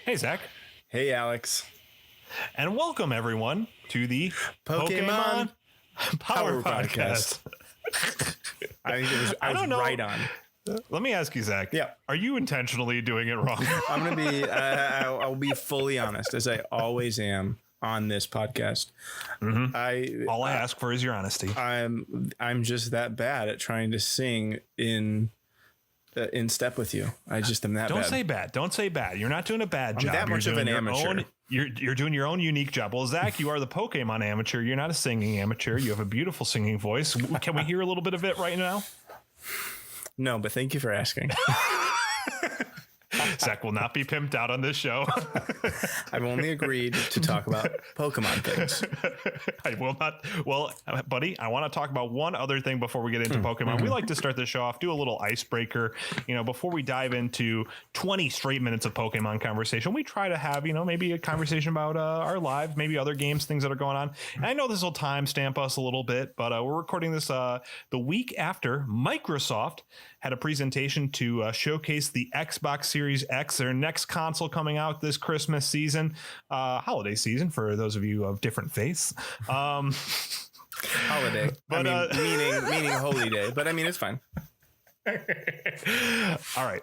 Hey, Zach. Hey, Alex. And welcome, everyone, to the Pokemon Power Podcast. I think I was don't know. right on. Let me ask you, Zach. Yeah. Are you intentionally doing it wrong? I'm going to be, I'll be fully honest, as I always am on this podcast. Mm-hmm. All I ask for is your honesty. I'm just that bad at trying to sing in step with you. I just am that Don't bad. say bad. Don't say bad. You're not doing a bad job. that much of an amateur. You're doing your own unique job. Well, Zach, you are the Pokemon amateur. You're not a singing amateur. You have a beautiful singing voice. Can we hear a little bit of it right now? No, but thank you for asking. Zach will not be pimped out on this show. I've only agreed to talk about Pokemon things. I will not. Well, buddy, I want to talk about one other thing before we get into Pokemon. We like to start the show off, do a little icebreaker. Before we dive into 20 straight minutes of Pokemon conversation, we try to have, maybe a conversation about our lives, maybe other games, things that are going on. And I know this will timestamp us a little bit, but we're recording this the week after Microsoft had a presentation to showcase the Xbox Series X, their next console coming out this Christmas season, holiday season for those of you of different faiths. Holiday, but meaning holy day. But I mean, it's fine. All right,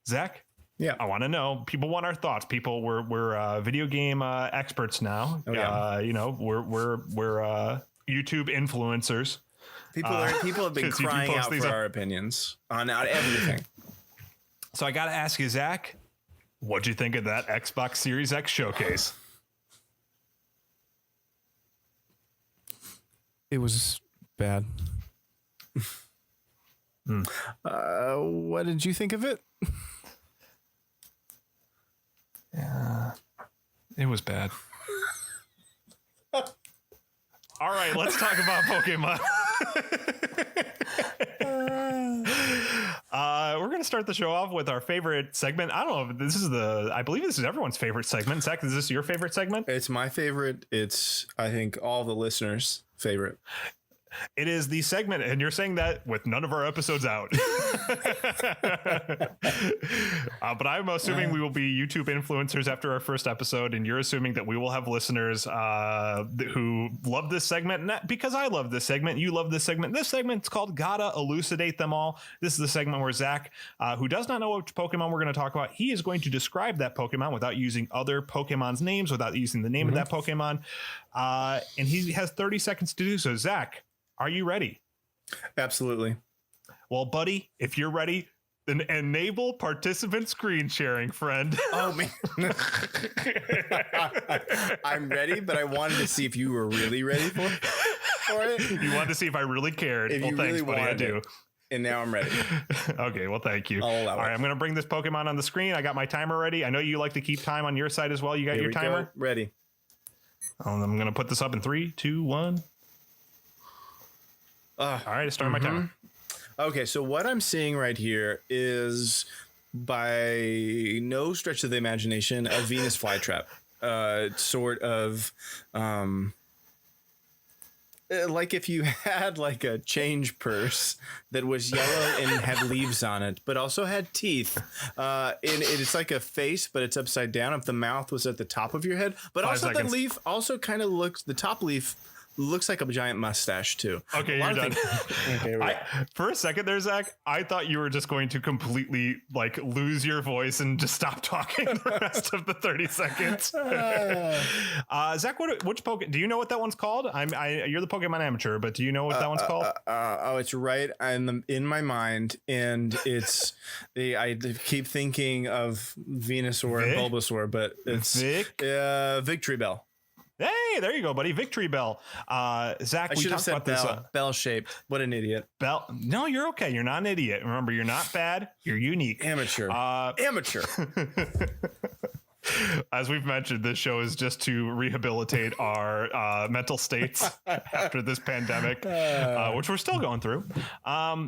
Zach. Yeah, I want to know. People want our thoughts. People, we're video game experts now. Oh, yeah. We're YouTube influencers. People have been crying out for our opinions on everything. So I got to ask you, Zach, what'd you think of that Xbox Series X showcase? It was bad. What did you think of it? Yeah, it was bad. All right, let's talk about Pokemon. We're going to start the show off with our favorite segment. I don't know if this is I believe this is everyone's favorite segment. Zach, is this your favorite segment? It's my favorite. It's, I think, all the listeners' favorite. It is the segment, and you're saying that with none of our episodes out. But I'm assuming we will be YouTube influencers after our first episode, and you're assuming that we will have listeners who love this segment. And because I love this segment, you love this segment. This segment's called Gotta Elucidate Them All. This is the segment where Zach, who does not know which Pokemon we're going to talk about, he is going to describe that Pokemon without using other Pokemon's names, without using the name of that Pokemon. And he has 30 seconds to do so. Zach, are you ready? Absolutely. Well, buddy, if you're ready, then enable participant screen sharing, friend. Oh, man. I'm ready, but I wanted to see if you were really ready for it. You wanted to see if I really cared. If well, thanks, really buddy. I do. And now I'm ready. Okay, well, thank you. All right, I'm going to bring this Pokemon on the screen. I got my timer ready. I know you like to keep time on your side as well. You got your timer? Go. Ready. I'm going to put this up in 3, 2, 1. All right, I started my timer. Okay, so what I'm seeing right here is, by no stretch of the imagination, a Venus flytrap. Sort of like if you had like a change purse that was yellow and had leaves on it, but also had teeth. It's like a face, but it's upside down. If the mouth was at the top of your head, but 5 also seconds. the leaf also kind of looks, the top leaf looks like a giant mustache too. Okay, you're done. Okay, for a second there, Zach, I thought you were just going to completely lose your voice and just stop talking the rest of the 30 seconds. Zach, which Pokemon? Do you know what that one's called? You're the Pokemon amateur, but do you know what that one's called? It's right in my mind, and it's I keep thinking of Venusaur and Bulbasaur, but it's Victreebel. Hey, there you go, buddy. Victreebel. Zach, I should have said bell shaped. What an idiot. Bell. No, you're okay. You're not an idiot. Remember, you're not bad. You're unique. Amateur. Amateur. As we've mentioned, this show is just to rehabilitate our mental states after this pandemic, which we're still going through.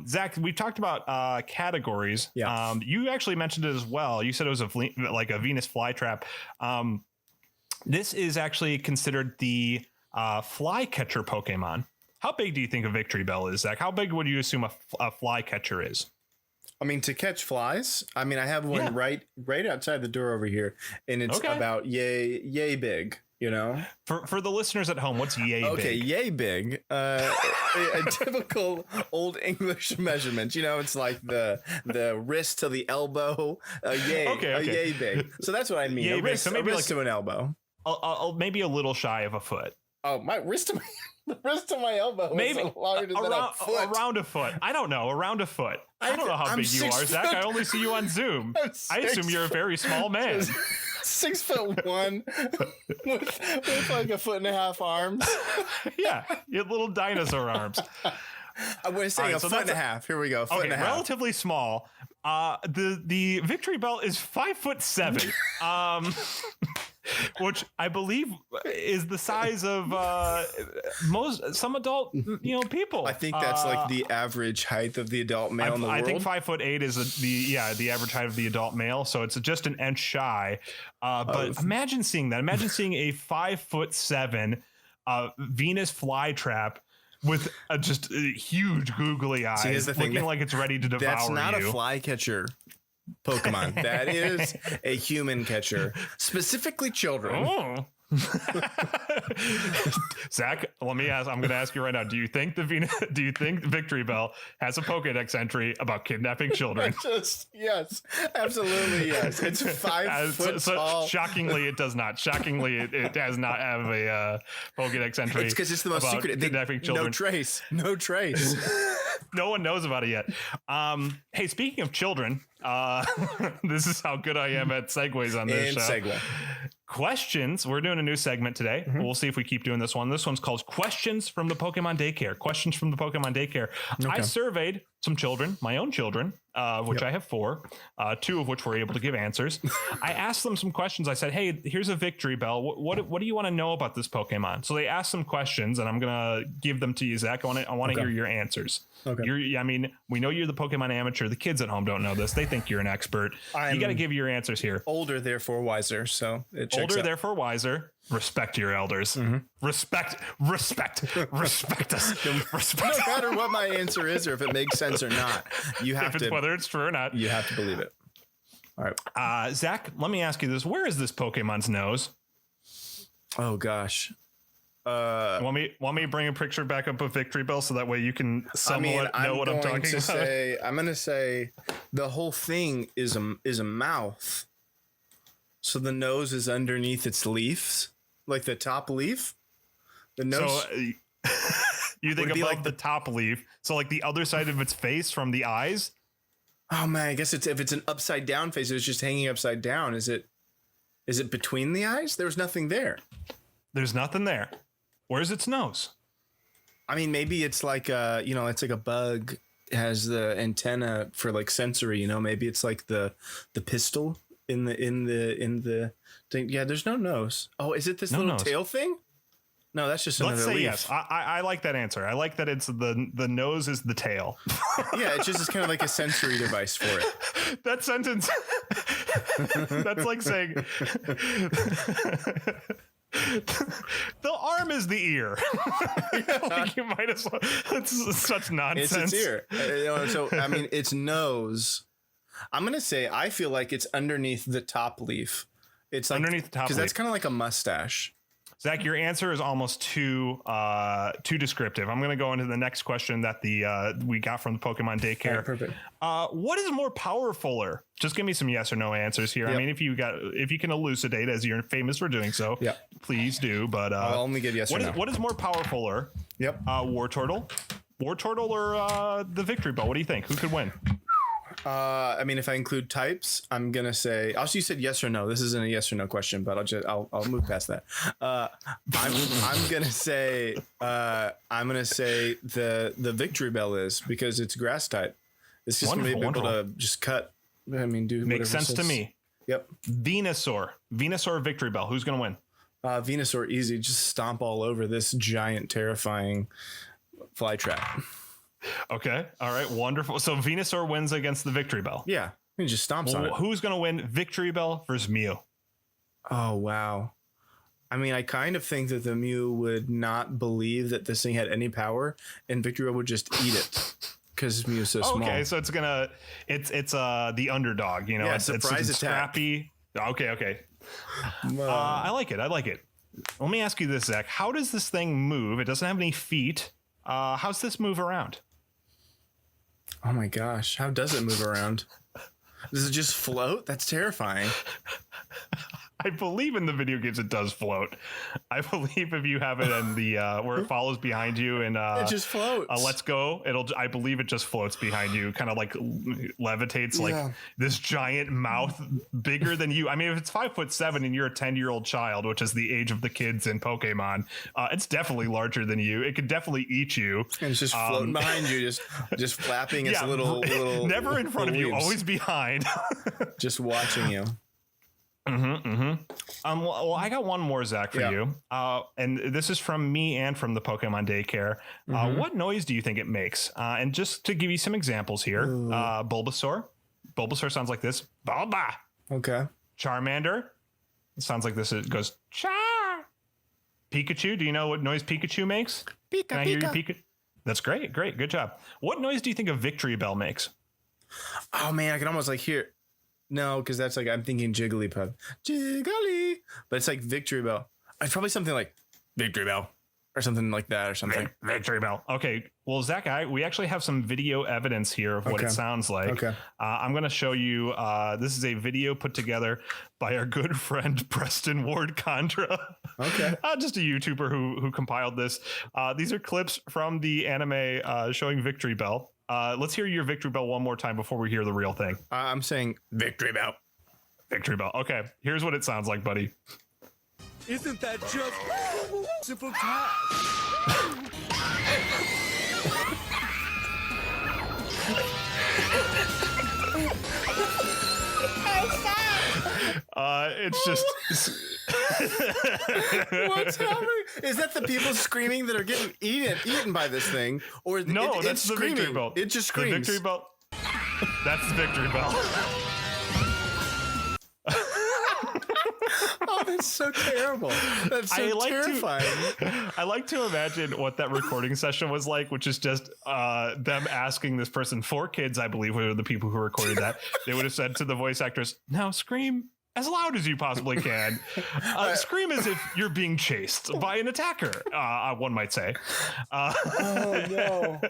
Zach, we talked about categories. Yeah. You actually mentioned it as well. You said it was a Venus flytrap. This is actually considered the flycatcher Pokemon. How big do you think a Victreebel is, Zach? How big would you assume a flycatcher is? I mean, to catch flies. I mean, I have one right outside the door over here, and it's about yay big. You know, for the listeners at home, what's yay big? Okay, yay big. A typical old English measurement. You know, it's like the wrist to the elbow. Yay big. So that's what I mean. Yay a wrist, big. So maybe a wrist to an elbow. I'll maybe a little shy of a foot. Oh, my wrist to the wrist to my elbow. Maybe around a foot. I don't know. Around a foot. I don't know how big you are, Zach. I only see you on Zoom. I assume you're a very small man. 6'1" with like a 1.5 arms. Yeah, you have little dinosaur arms. I'm going to say a foot and a half. Here we go. Foot and a half. Relatively small. The Victreebel is 5'7", which I believe is the size of some adult people. I think that's like the average height of the adult male in the world. I think 5'8" is the average height of the adult male, so it's just an inch shy. But imagine seeing that. Imagine seeing a 5'7" Venus flytrap with just huge googly eyes, looking like it's ready to devour you. That's not a flycatcher Pokemon. That is a human catcher, specifically children. Oh. Zach, let me ask. I'm going to ask you right now. Do you think Victreebel has a Pokedex entry about kidnapping children? Yes, absolutely yes. It's 5 foot tall. Shockingly, it does not. Shockingly, it does not have a Pokedex entry. It's because it's the most secret. Kidnapping children. No trace. No one knows about it yet. Hey, speaking of children, this is how good I am at segues on this show. Segue. Questions. We're doing a new segment today. Mm-hmm. We'll see if we keep doing this one. This one's called Questions from the Pokemon Daycare. Questions from the Pokemon Daycare. Okay. I surveyed some children, my own children, which I have 4, 2 of which were able to give answers. I asked them some questions. I said, hey, here's a Victreebel. What do you want to know about this Pokemon? So they asked some questions, and I'm going to give them to you, Zach. I want to hear your answers. Okay. I mean, we know you're the Pokemon amateur. The kids at home don't know this. They think you're an expert. You got to give your answers here. Older, therefore wiser. So it checks older, out. Therefore wiser. Respect your elders. Mm-hmm. Respect us. Respect. No matter what my answer is, or if it makes sense or not, you have to. Whether it's true or not, you have to believe it. All right, Zach. Let me ask you this: where is this Pokemon's nose? Oh gosh. Want me to bring a picture back up of Victreebel so that way you can somewhat know what I'm talking about? I'm going to say the whole thing is a mouth. So the nose is underneath its leaves, like the top leaf. The nose. So you think above like the top leaf, so like the other side of its face from the eyes. Oh man, I guess if it's an upside down face, it's just hanging upside down. Is it between the eyes? There's nothing there. There's nothing there. Where's its nose? I mean, maybe it's like it's like a bug. It has the antenna for like sensory. Maybe it's like the pistol in the thing. Yeah, there's no nose. Oh, is it this little tail thing? No, that's just another leaf. Let's say yes. I like that answer. I like that it's the nose is the tail. Yeah, it just is kind of like a sensory device for it. That sentence. That's like saying the arm is the ear. Like you might as well. It's such nonsense. It's its ear. So I mean, its nose. I'm gonna say I feel like it's underneath the top leaf. It's like, underneath the top leaf because that's kind of like a mustache. Zach, your answer is almost too descriptive. I'm going to go into the next question that we got from the Pokemon Daycare. Oh, perfect. What is more powerfuler? Just give me some yes or no answers here. Yep. I mean, if you can elucidate, as you're famous for doing so, please do. But I'll only get yes or no. What is more powerfuler? Yep. Wartortle, or the Victreebel? What do you think? Who could win? I mean, if I include types, I'm gonna say. Also, you said yes or no. This isn't a yes or no question, but I'll move past that. I'm gonna say the Victreebel is, because it's grass type. It's just gonna be able to just cut. I mean, do makes sense to me. Yep. Venusaur or Victreebel? Who's gonna win? Venusaur, easy. Just stomp all over this giant, terrifying fly trap. Okay. All right. Wonderful. So Venusaur wins against the Victreebel. Yeah. He just stomps on it. Who's going to win, Victreebel versus Mew? Oh, wow. I mean, I kind of think that the Mew would not believe that this thing had any power, and Victreebel would just eat it. because Mew's so small. Okay, so it's the underdog. You know, Yeah, it's surprise attack. scrappy. Okay. I like it. Let me ask you this, Zach. How does this thing move? It doesn't have any feet. How's this move around? Oh my gosh, how does it move around? Does it just float? That's terrifying. I believe in the video games it does float. I believe if you have it in the where it follows behind you and It just floats. Let's Go, I believe it just floats behind you, kind of like levitates, like this giant mouth bigger than you. I mean, if it's 5'7" and you're a 10-year-old child, which is the age of the kids in Pokemon, it's definitely larger than you. It could definitely eat you. And it's just floating behind you, just flapping its little never in front of you, leaves. always behind. Just watching you. Well, I got one more, Zach, for you. And this is from me and from the Pokemon Daycare. What noise do you think it makes? And just to give you some examples here, Bulbasaur. Bulbasaur sounds like this. Bulba. Okay. Charmander. It sounds like this. It goes, Char. Pikachu. Do you know what noise Pikachu makes? Can I hear you, Pikachu? That's great. Good job. What noise do you think a Victreebel makes? Oh, man, I can almost like hear it. No, because that's like, I'm thinking Jigglypuff. Jiggly. But it's like Victreebel. It's probably something like Victreebel or something like that or something. Victreebel. Okay. Well, Zach, we actually have some video evidence here of what it sounds like. Okay. I'm going to show you. This is a video put together by our good friend Preston Ward Condra. Okay. Just a YouTuber who compiled this. These are clips from the anime showing Victreebel. Let's hear your Victreebel one more time before we hear the real thing. I'm saying Victreebel. Victreebel. Okay, here's what it sounds like, buddy. Isn't that just simple task? It's just... What's happening? Is that the people screaming that are getting eaten by this thing? Or no, that's the Victreebel. It just screams. The Victreebel. That's the Victreebel. Oh, that's so terrible. That's so terrifying. I like to imagine what that recording session was like, which is just them asking this person, 4 kids, I believe, were the people who recorded that. They would have said to the voice actress, now scream as loud as you possibly can. Scream as if you're being chased by an attacker, one might say. Oh, no.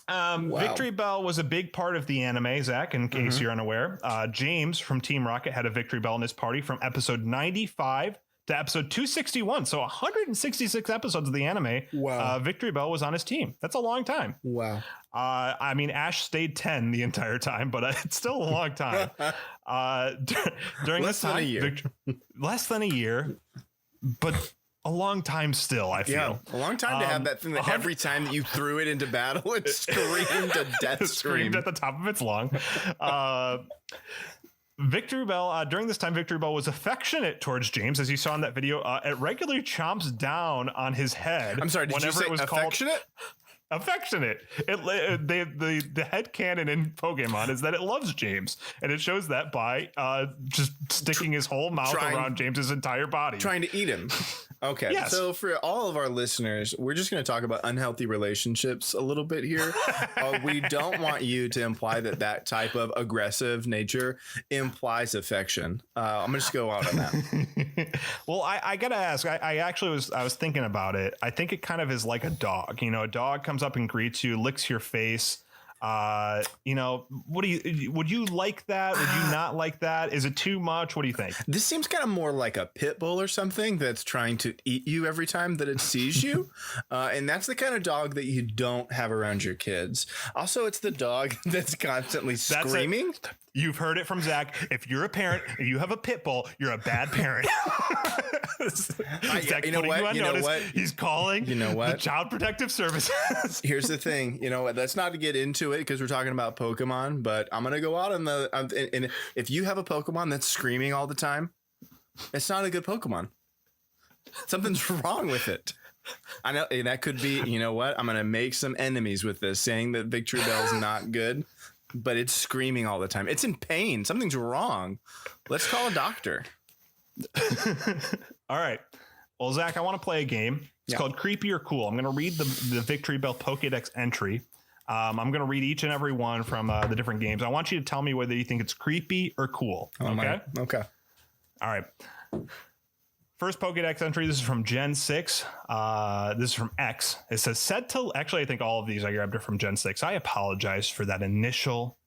Wow. Victreebel was a big part of the anime, Zach, in case you're unaware. James from Team Rocket had a Victreebel in his party from episode 95 to episode 261. So 166 episodes of the anime. Wow. Victreebel was on his team. That's a long time. Wow. I mean, Ash stayed 10 the entire time, but it's still a long time. During this time, less than a year, but a long time still, I feel. Yeah, a long time to have that thing that every time that you threw it into battle, it screamed a death scream. Screamed at the top of its lung. Victreebel, during this time, Victreebel was affectionate towards James, as you saw in that video. It regularly chomps down on his head. I'm sorry, did you say affectionate? Affectionate. The headcanon in Pokemon is that it loves James, and it shows that by just sticking his whole mouth around James's entire body, trying to eat him. Okay, yes. So for all of our listeners, we're just going to talk about unhealthy relationships a little bit here. We don't want you to imply that type of aggressive nature implies affection. I'm going to just go out on that. Well, I got to ask. I was thinking about it. I think it kind of is like a dog. You know, a dog comes up and greets you, licks your face. You know, would you like that? Would you not like that? Is it too much? What do you think? This seems kind of more like a pit bull or something that's trying to eat you every time that it sees you. And that's the kind of dog that you don't have around your kids. Also, it's the dog that's constantly screaming. You've heard it from Zach. If you're a parent and you have a pit bull, you're a bad parent. Zach's putting you on notice. He's calling the Child Protective Services. Here's the thing. You know what? Let's not get into it because we're talking about Pokemon, but I'm going to go out on and if you have a Pokemon that's screaming all the time, it's not a good Pokemon. Something's wrong with it. I know that could be, you know what? I'm going to make some enemies with this, saying that Victreebel is not good. But it's screaming all the time. It's in pain. Something's wrong. Let's call a doctor. All right. Well, Zach, I want to play a game. It's called Creepy or Cool. I'm going to read the Victreebel Pokédex entry. I'm going to read each and every one from the different games. I want you to tell me whether you think it's creepy or cool. Okay. Okay. All right. First Pokedex entry. This is from Gen 6. This is from X. It says actually, I think all of these I grabbed are from Gen 6. I apologize for that initial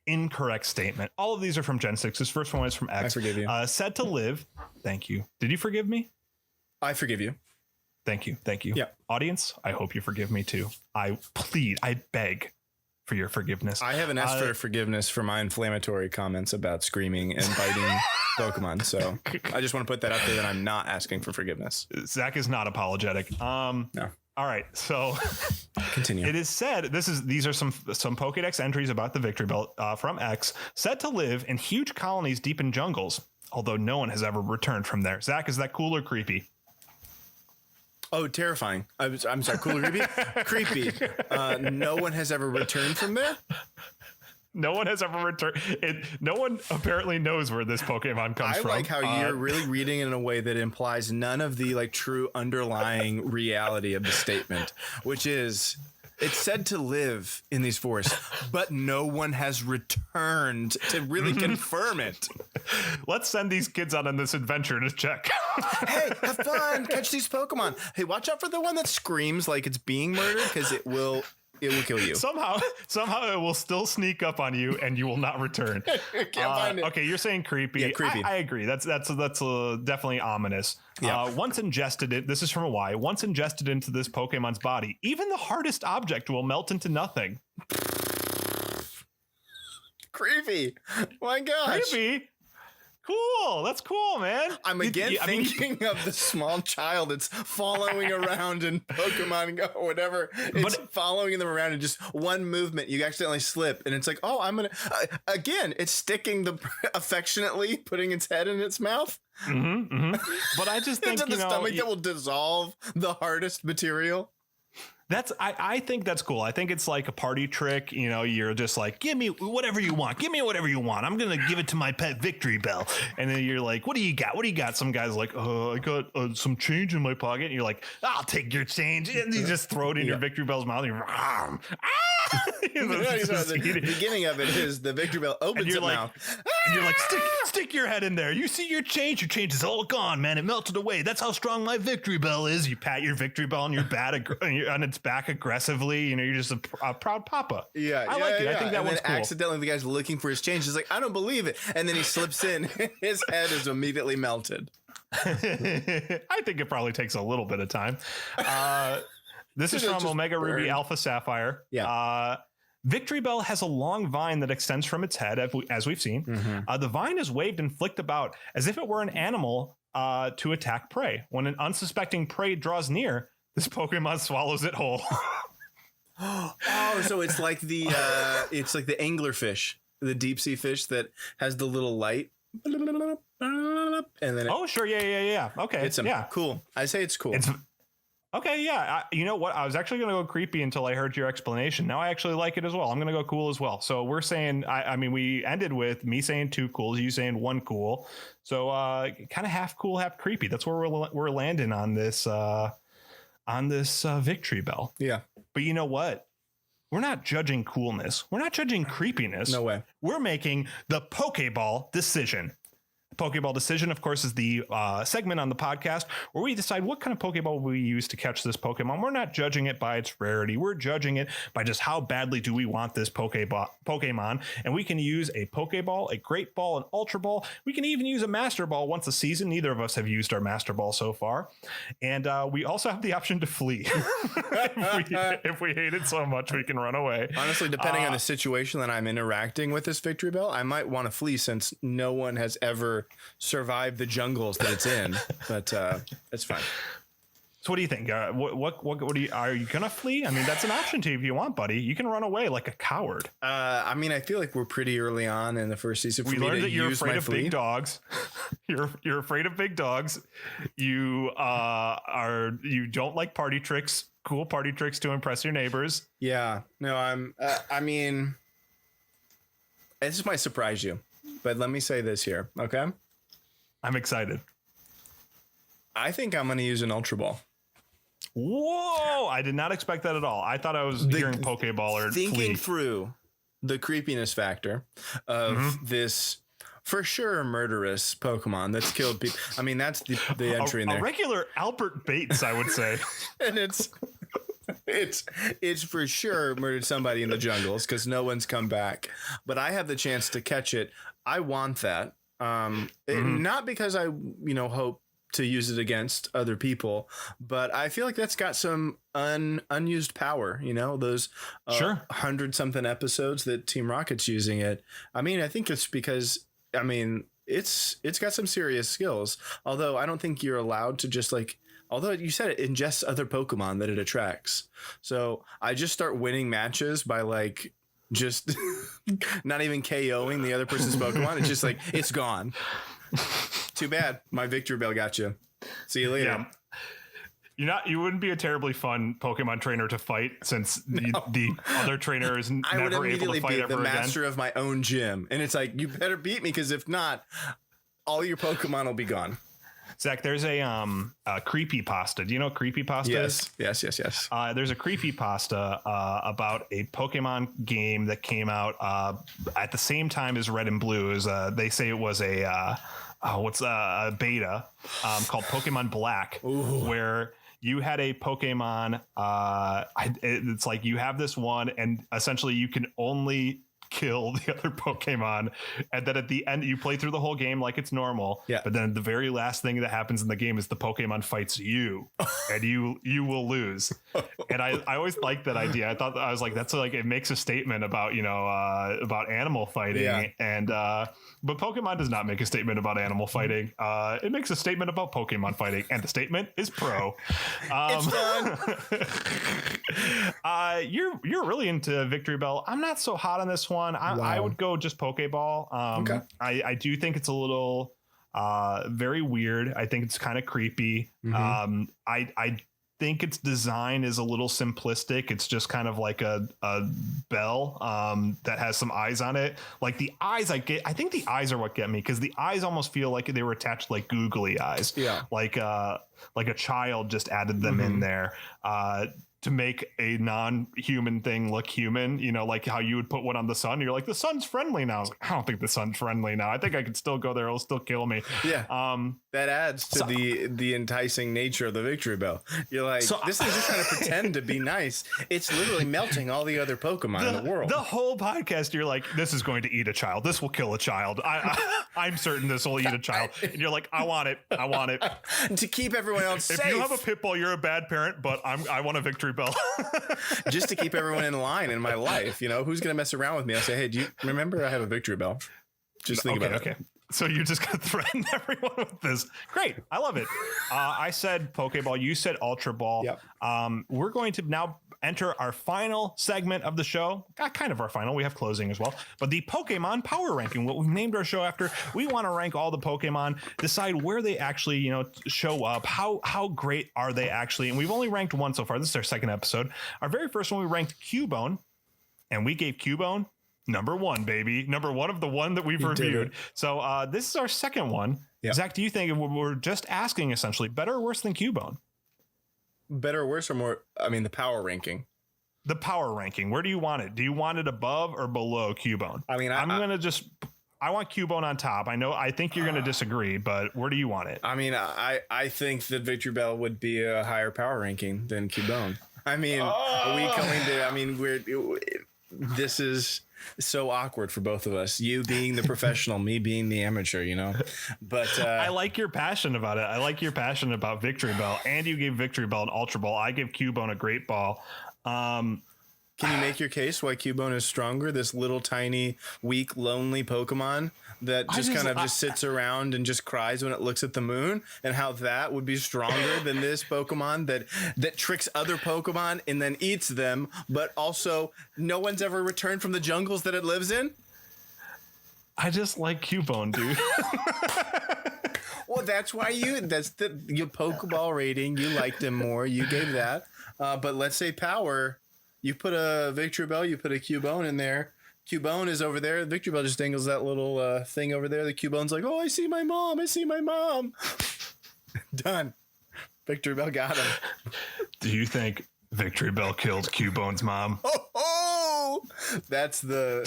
incorrect statement. All of these are from Gen 6. This first one is from X. I forgive you. Said to live. Thank you. Did you forgive me? I forgive you. Thank you. Thank you. Yeah. Audience, I hope you forgive me too. I beg for your forgiveness. I haven't asked for forgiveness for my inflammatory comments about screaming and biting Pokemon. So I just want to put that out there that I'm not asking for forgiveness. Zach is not apologetic. No. All right. So Continue. it is said, these are some Pokedex entries about the Victreebel from X, said to live in huge colonies deep in jungles, although no one has ever returned from there. Zach, is that cool or creepy? Oh, terrifying. I'm sorry. Cool or creepy? Creepy. No one has ever returned from there. No one has ever returned. No one apparently knows where this Pokemon comes from. I like how you're really reading it in a way that implies none of the like true underlying reality of the statement, which is it's said to live in these forests, but no one has returned to really confirm it. Let's send these kids out on this adventure to check. Hey, have fun. Catch these Pokemon. Hey, watch out for the one that screams like it's being murdered because it will kill you. Somehow it will still sneak up on you and you will not return. Can't find it. Okay, you're saying creepy. Yeah, creepy. I agree. That's definitely ominous. Yeah. Once ingested it, this is from a Y. Once ingested into this Pokemon's body, even the hardest object will melt into nothing. Creepy. My gosh. Creepy. Cool. That's cool, man. I'm again thinking of the small child that's following around in Pokemon Go, whatever. It's following them around and just one movement, you accidentally slip. And it's like, oh, I'm going to, again, it's sticking affectionately, putting its head in its mouth. But I just think, into the stomach that will dissolve the hardest material. I think that's cool. I think it's like a party trick. You know, you're just like, give me whatever you want. Give me whatever you want. I'm going to give it to my pet Victreebel. And then you're like, what do you got? What do you got? Some guy's like, I got some change in my pocket. And you're like, I'll take your change. And you just throw it in your Victreebel's mouth. And The beginning of it is the Victreebel opens its mouth. And you're like, stick your head in there. You see your change. Your change is all gone, man. It melted away. That's how strong my Victreebel is. You pat your Victreebel on your on its back aggressively. You know, you're just a proud papa. Yeah, I like it. I think that and one's then cool. accidentally the guy's looking for his change. He's like, I don't believe it. And then he slips in. His head is immediately melted. I think it probably takes a little bit of time. This is from Omega Ruby Alpha Sapphire. Yeah. Victreebel has a long vine that extends from its head, as we've seen. The vine is waved and flicked about as if it were an animal to attack prey. When an unsuspecting prey draws near, this Pokemon swallows it whole. Oh, so it's like the anglerfish, the deep sea fish that has the little light. And then Oh, sure. Yeah. Okay. it's cool. I say it's cool. Okay, yeah. You know what? I was actually going to go creepy until I heard your explanation. Now I actually like it as well. I'm going to go cool as well. So we're saying, I mean, we ended with me saying 2 cools, you saying 1 cool. So kind of half cool, half creepy. That's where we're landing on this Victreebel. Yeah. But you know what? We're not judging coolness. We're not judging creepiness. No way. We're making the Pokeball decision. Pokeball Decision, of course, is the segment on the podcast where we decide what kind of Pokeball we use to catch this Pokemon. We're not judging it by its rarity. We're judging it by just how badly do we want this Pokemon. And we can use a Pokeball, a Great Ball, an Ultra Ball. We can even use a Master Ball once a season. Neither of us have used our Master Ball so far. And we also have the option to flee. if we hate it so much, we can run away. Honestly, depending on the situation that I'm interacting with this Victreebel, I might want to flee since no one has ever survived the jungles that it's in. But it's fine. So what do you think? What do you, are you gonna flee? I mean, that's an option to you if you want, buddy. You can run away like a coward. I mean, I feel like we're pretty early on in the first season. For we learned that you're afraid of big dogs. You're afraid of big dogs. You you don't like party tricks, cool party tricks to impress your neighbors. Yeah. No, I mean, this might surprise you, but let me say this here, okay? I'm excited. I think I'm going to use an Ultra Ball. Whoa! I did not expect that at all. I thought I was hearing Pokeball or thinking Flea. through the creepiness factor of this for sure murderous Pokemon that's killed people. I mean, that's the entry in there. A regular Albert Bates, I would say. And it's for sure murdered somebody in the jungles because no one's come back. But I have the chance to catch it. I want that. Not because I, hope to use it against other people, but I feel like that's got some unused power. Those 100 something episodes that Team Rocket's using it. I mean, I think it's because it's got some serious skills. Although I don't think you're allowed to just although you said it ingests other Pokemon that it attracts. So I just start winning matches by just not even KOing the other person's Pokemon. It's just it's gone. Too bad. My Victreebel got you. See you later. Yeah. You wouldn't be a terribly fun Pokemon trainer to fight since the other trainer is never able to fight ever again. I would immediately be the master of my own gym. And it's you better beat me because if not, all your Pokemon will be gone. Zach, there's a creepypasta. Do you know what creepypasta is? Yes. There's a creepypasta about a Pokemon game that came out at the same time as Red and Blue. They say it was a beta called Pokemon Black, where you had a Pokemon. It's you have this one, and essentially you can only kill the other Pokemon, and then at the end you play through the whole game like it's normal, but then the very last thing that happens in the game is the Pokemon fights you and you will lose. And I always liked that idea. I was like, that's it makes a statement about about animal fighting, and but Pokemon does not make a statement about animal fighting. It makes a statement about Pokemon fighting, and the statement is pro. It's done. You're really into Victreebel. I'm not so hot on this one. I would go just Pokeball. Okay. I do think it's a little very weird. I think it's kind of creepy. I think its design is a little simplistic. It's just kind of like a bell that has some eyes on it. The eyes I think the eyes are what get me, because the eyes almost feel like they were attached googly eyes. Yeah. Like a child just added them in there. To make a non-human thing look human, like how you would put one on the sun. You're like, the sun's friendly now. I was like, I don't think the sun's friendly now. I think I could still go there. It'll still kill me. Yeah. That adds to the enticing nature of the Victreebel. You're like, this is just trying to pretend to be nice. It's literally melting all the other Pokemon in the world. The whole podcast, you're like, this is going to eat a child. This will kill a child. I'm certain this will eat a child. And you're like, I want it. To keep everyone else safe. If you have a pit bull, you're a bad parent, but I want a Victreebel. Just to keep everyone in line in my life. Who's going to mess around with me? I'll say, hey, do you remember I have a Victreebel? Just think about it. Okay. So you're just going to threaten everyone with this. Great. I love it. I said Pokeball. You said Ultra Ball. Yep. We're going to now enter our final segment of the show. Kind of our final. We have closing as well. But the Pokemon Power Ranking, what we've named our show after. We want to rank all the Pokemon, decide where they actually, show up. How great are they actually? And we've only ranked one so far. This is our second episode. Our very first one, we ranked Cubone. And we gave Cubone number one, baby. Number one of the one that we've reviewed. So this is our second one. Yep. Zach, do you think we're just asking essentially better or worse than Cubone? Better or worse or more? I mean, the power ranking. The power ranking. Where do you want it? Do you want it above or below Cubone? I mean, I want Cubone on top. I think you're going to disagree, but where do you want it? I mean, I think that Victreebel would be a higher power ranking than Cubone. I mean, this is so awkward for both of us. You being the professional, me being the amateur, But I like your passion about it. I like your passion about Victreebel, and you gave Victreebel an Ultra Ball. I gave Cubone a Great Ball. Can you make your case why Cubone is stronger? This little tiny, weak, lonely Pokemon that just sits around and just cries when it looks at the moon, and how that would be stronger than this Pokemon that tricks other Pokemon and then eats them, but also no one's ever returned from the jungles that it lives in? I just like Cubone, dude. Well, that's why your Pokeball rating. You liked him more. You gave that. But let's say power. You put a Victreebel, you put a Cubone in there. Cubone is over there. Victreebel just dangles that little thing over there. The Cubone's like, oh, I see my mom. Done. Victreebel got him. Do you think Victreebel killed Cubone's mom? Oh, that's the.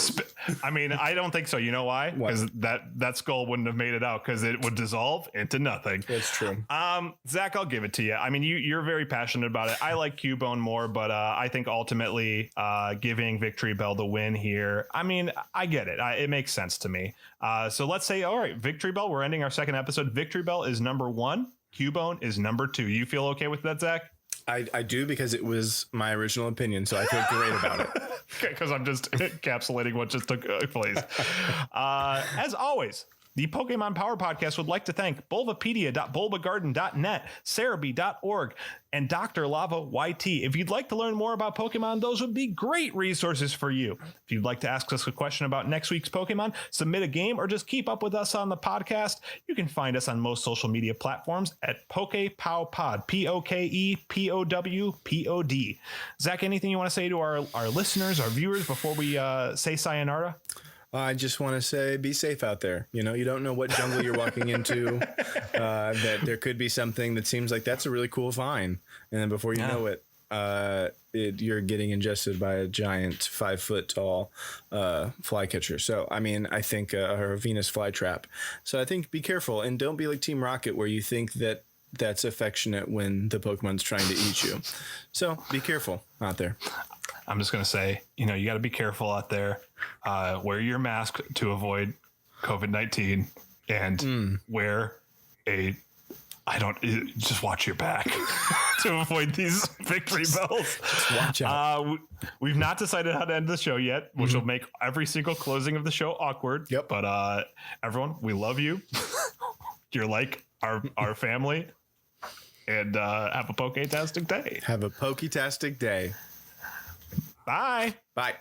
I mean, I don't think so. You know why? Because that skull wouldn't have made it out because it would dissolve into nothing. That's true. Zach, I'll give it to you. I mean, you're very passionate about it. I like Cubone more, but I think ultimately giving Victreebel the win here. I mean, I get it. It makes sense to me. So let's say, all right, Victreebel. We're ending our second episode. Victreebel is number 1. Cubone is number 2. You feel okay with that, Zach? I do, because it was my original opinion, so I feel great about it. Because I'm just encapsulating what just took place. As always, the Pokemon Power Podcast would like to thank bulbapedia.bulbagarden.net, cerebi.org, and Dr. Lava YT. If you'd like to learn more about Pokemon, those would be great resources for you. If you'd like to ask us a question about next week's Pokemon, submit a game, or just keep up with us on the podcast, you can find us on most social media platforms at Pokepowpod, POKEPOWPOD. Zach, anything you want to say to our listeners, our viewers, before we say sayonara? I just want to say, be safe out there. You know, you don't know what jungle you're walking into, that there could be something that seems like that's a really cool find. And then before you know it, you're getting ingested by a giant 5-foot tall flycatcher. So, I mean, I think or a Venus flytrap. So I think be careful, and don't be like Team Rocket, where you think that that's affectionate when the Pokemon's trying to eat you. So be careful out there. I'm just going to say, you got to be careful out there. Wear your mask to avoid COVID-19, and just watch your back to avoid these Victreebels. Watch out. We've not decided how to end the show yet, which will make every single closing of the show awkward. Yep. But everyone, we love you. You're like our family, and have a Poketastic day. Have a Poketastic day. Bye. Bye.